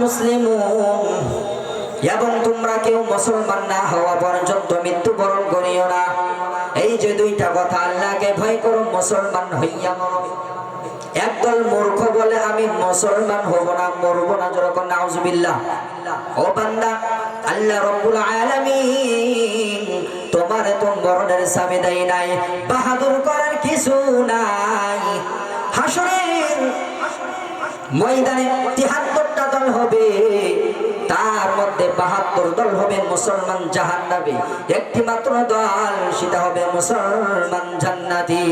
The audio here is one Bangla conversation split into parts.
মুসলিমুন, এবং তোমরা কেউ মুসলমান না হওয়া পর্যন্ত মৃত্যুবরণ করিও না। এই যে দুইটা কথা, আল্লাহকে ভয় করো, মুসলমান হইয়া মরো। একদল মূর্খ বলে আমি মুসলমান হব না, মরব না, যেরকম নাউজুবিল্লাহ। ও বান্দা, আল্লাহ রাব্বুল আলামিন তোমার তো মরণের চাবি দেয় নাই, বাহাদুর করার কিছু নাই। হাসরের ময়দানে ৭৩টা দল হবে, তার মধ্যে ৭২ দল হবে মুসলমান জাহান্নামী, একটি মাত্র দল, সেটা হবে মুসলমান জান্নাতি।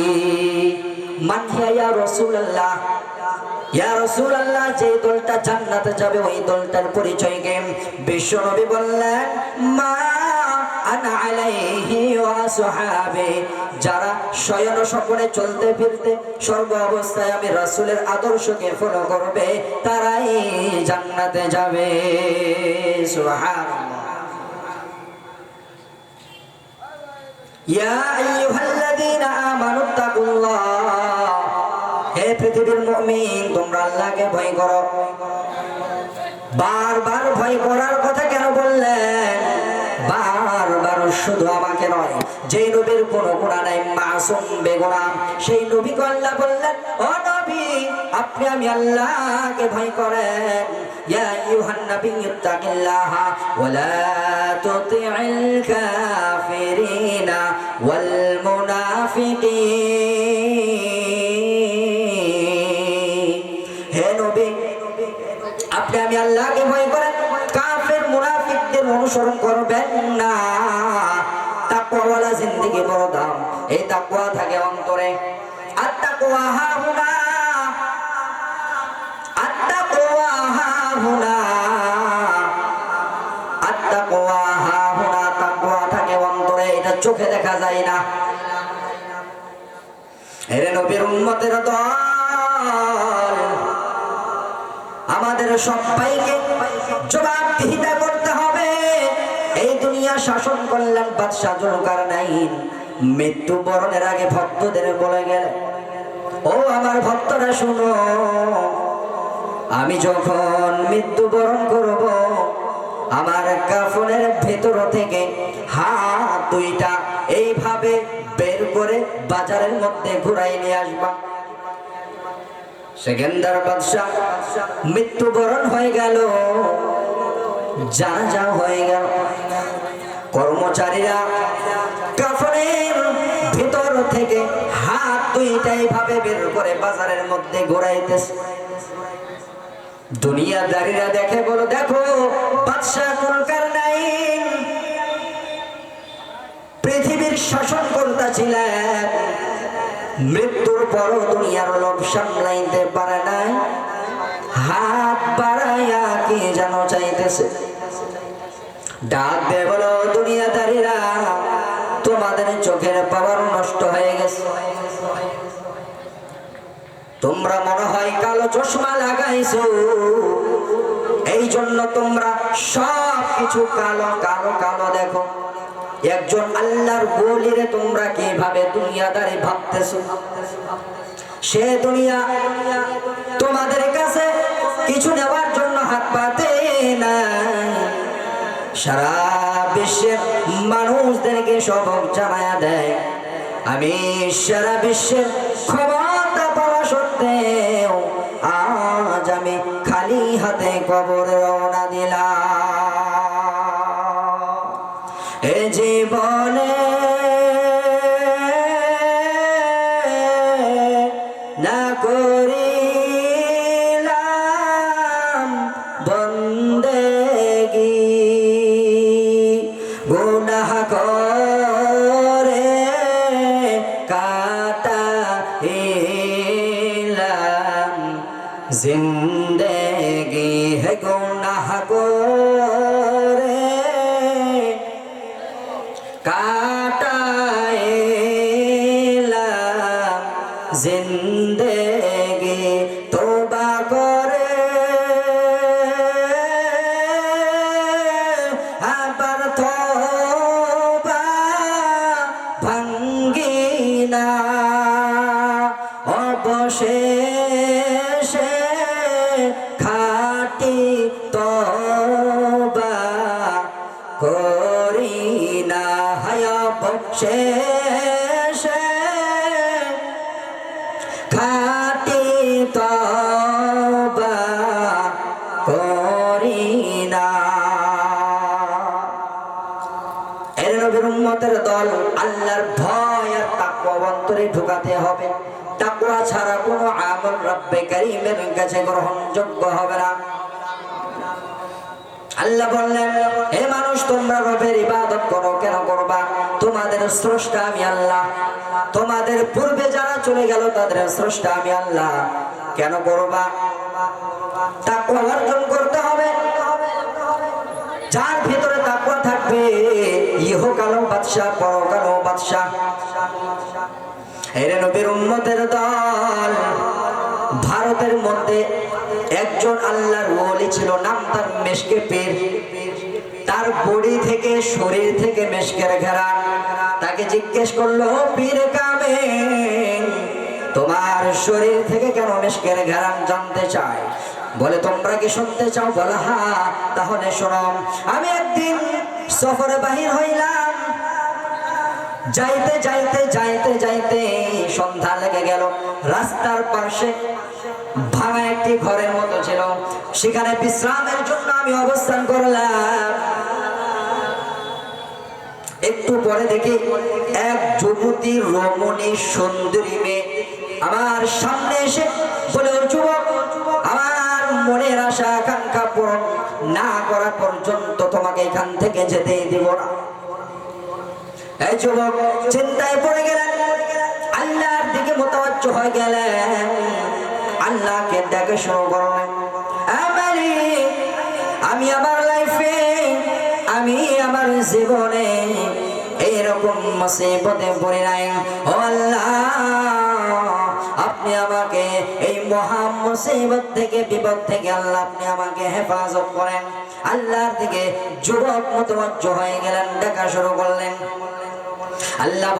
মান হিয়া ইয়া রাসূলুল্লাহ, ইয়া রাসূলুল্লাহ, যে দলটা জান্নাতে যাবে ওই দলটার পরিচয় কি? বিশ্বনবী বললেন, মা আনা আলাইহি ওয়া আসহাবি, যারা শয়ন স্বপনে চলতে ফিরতে সর্ব অবস্থায় আমি রাসূলের আদর্শকে ফলো করবে, তারাই জান্নাতে যাবে। সুবহানাল্লাহ। ইয়া আইয়ুহাল্লাযীনা আমানুত্তাকুল্লাহ, হে পৃথিবীর মুমিন, তোমরা আল্লাহকে ভয় করো। বারবার ভয় করার কথা কেন বললেন? বারবার শুধু আমাকে নয়, যেই নবীর কোনো গুনাহ নাই, মাসুম বেগুনাহ, সেই নবীকে আল্লাহ বললেন, ও নবী, আপনি আমি আল্লাহকে ভয় করেন। ইয়া আইয়ুহান নাবিয়্যুত্তাকিল্লাহা ওয়া লা তুতি'ল কাফিরিনা ওয়াল মুনাফিকিন। হে নবী, আপনি আমি আল্লাহকে ভয় করেন, কাফের মুনাফিকদের অনুসরণ করবেন না। তাকওয়াওয়ালা জিন্দেগি বড় দাম, এই তাকওয়া থাকে অন্তরে। আত-তাকওয়া হাহুনা, আত-তাকওয়া হাহুনা, আত-তাকওয়া হাহুনা, তাকওয়া থাকে অন্তরে, এটা চোখে দেখা যায় না। এরে নবীর উম্মতের দল, আমাদের সবাইকে জবাবদিহিতা করতে হবে। এই দুনিয়া শাসন করলেন বাদশাহ জুলকারনাইন, মৃত্যুবরণের আগে ভক্তদের বলে গেলেন, ও আমার ভক্তরা শুনো, আমি যখন মৃত্যুবরণ করব, আমার কাফনের ভেতর থেকে হাত দুইটা এইভাবে বের করে বাজারের মধ্যে ঘুরাই নিয়ে আসবা। সেকেন্দার বাদশাহ মৃত্যুবরণ হয়ে গেল, জানাজা হয়ে গেল। কর্মচারীরা কাফনের ভিতর থেকে হাত দুইটা এইভাবে বের করে বাজারের মধ্যে ঘোরাইতেছে। দুনিয়াদারীরা দেখে, বলো দেখো, বাদশাহ জুলকারনাইন পৃথিবীর শাসনকর্তা ছিলেন, মৃত্যুর পরও দুনিয়ার লোভ সামলাইতে পারে নাই, হাত বাড়াইয়া কি যেন চাইতেছে। ডাক দে বলো, দুনিয়াদারীরা, তোমাদের চোখের পাওয়ার নষ্ট হয়ে গেছে, তোমরা মনে হয় কালো চশমা লাগাইছো, এই জন্য তোমরা সব কিছু কালো কালো কালো দেখো। একজন আল্লাহর ওলিরে তোমরা কিভাবে দুনিয়াদারি ভাবতেছো? সে দুনিয়া তোমাদের কাছে কিছু নেওয়ার জন্য হাত পাতে না। সারা বিশ্বের মানুষদেরকে সবক জানায়া দেয়, আমি সারা বিশ্বের ক্ষমতা পাওয়া সত্ত্বেও আজ আমি খালি হাতে কবরে রওনা দিলাম। এ জীবনে না করিলাম বন্দেগি, গুনাহ করে কাটাইলাম জিন্দেগি, হে গুনাহ করে কাটাইলাম জিন্দেগি, তোবা করে আবার তোবা ভাঙ্গি না, অবশেষে খাটি তো হইতে হবে। তাকওয়া ছাড়া কোনো আমল রব্বে কারীমের কাছে গ্রহণযোগ্য হবে না। আল্লাহ বললেন, হে মানুষ, তোমরা রবের ইবাদত করো। কেন করবা? তোমাদের স্রষ্টা আমি আল্লাহ। তোমাদের পূর্বে যারা চলে গেল তাদের স্রষ্টা আমি আল্লাহ। কেন করবা? তাকওয়া অর্জন করতে হবে। যার ভিতরে তাকওয়া থাকবে, ইহকালও বাদশা, পরকালও বাদশা। হে নবীর উম্মতের দল, ভারতের মধ্যে একজন আল্লাহর ওলি ছিল, নাম তার মেশকে পীর। তার বডি থেকে, শরীর থেকে মেশকের ঘেরান। তাকে জিজ্ঞেস করলো, পীর কামেল, তোমার শরীর থেকে কেন মেশকের ঘেরান জানতে চাই। বলে, তোমরা কি শুনতে চাও? বলে, হ্যাঁ। তাহলে শোনো। আমি একদিন সফরে বাহির হইলাম। যাইতে যাইতে যাইতে যাইতে সন্ধ্যা লেগে গেল। রাস্তার পাশে ভাঙা একটি ঘরের মতো ছিল, সেখানে বিশ্রামের জন্য আমি অবস্থান করলাম। একটু পরে দেখি এক যুবতী রমণী সুন্দরী মেয়ে আমার সামনে এসে বলে, ও যুবক, আমার মনের আশা আকাঙ্ক্ষা পূরণ না করা পর্যন্ত তোমাকে এখান থেকে যেতেই দিব না। এই যুবক চিন্তায় পড়ে গেলেন, আল্লাহর দিকে মুতাওয়াজ্জহ হয়ে গেলেন। আল্লাহকে দেখে শুরু করলেন, আমি আমার লাইফে, আমি আমার জীবনে এইরকম মুসিবতে পড়ে নাই। ও আল্লাহ, আপনি আমাকে এই মহা মুসিবত থেকে, বিপদ থেকে আল্লাহ আপনি আমাকে হেফাজত করেন। আল্লাহর দিকে যুবক মুতাওয়াজ্জহ হয়ে গেলেন, দেখা শুরু করলেন। আল্লাহ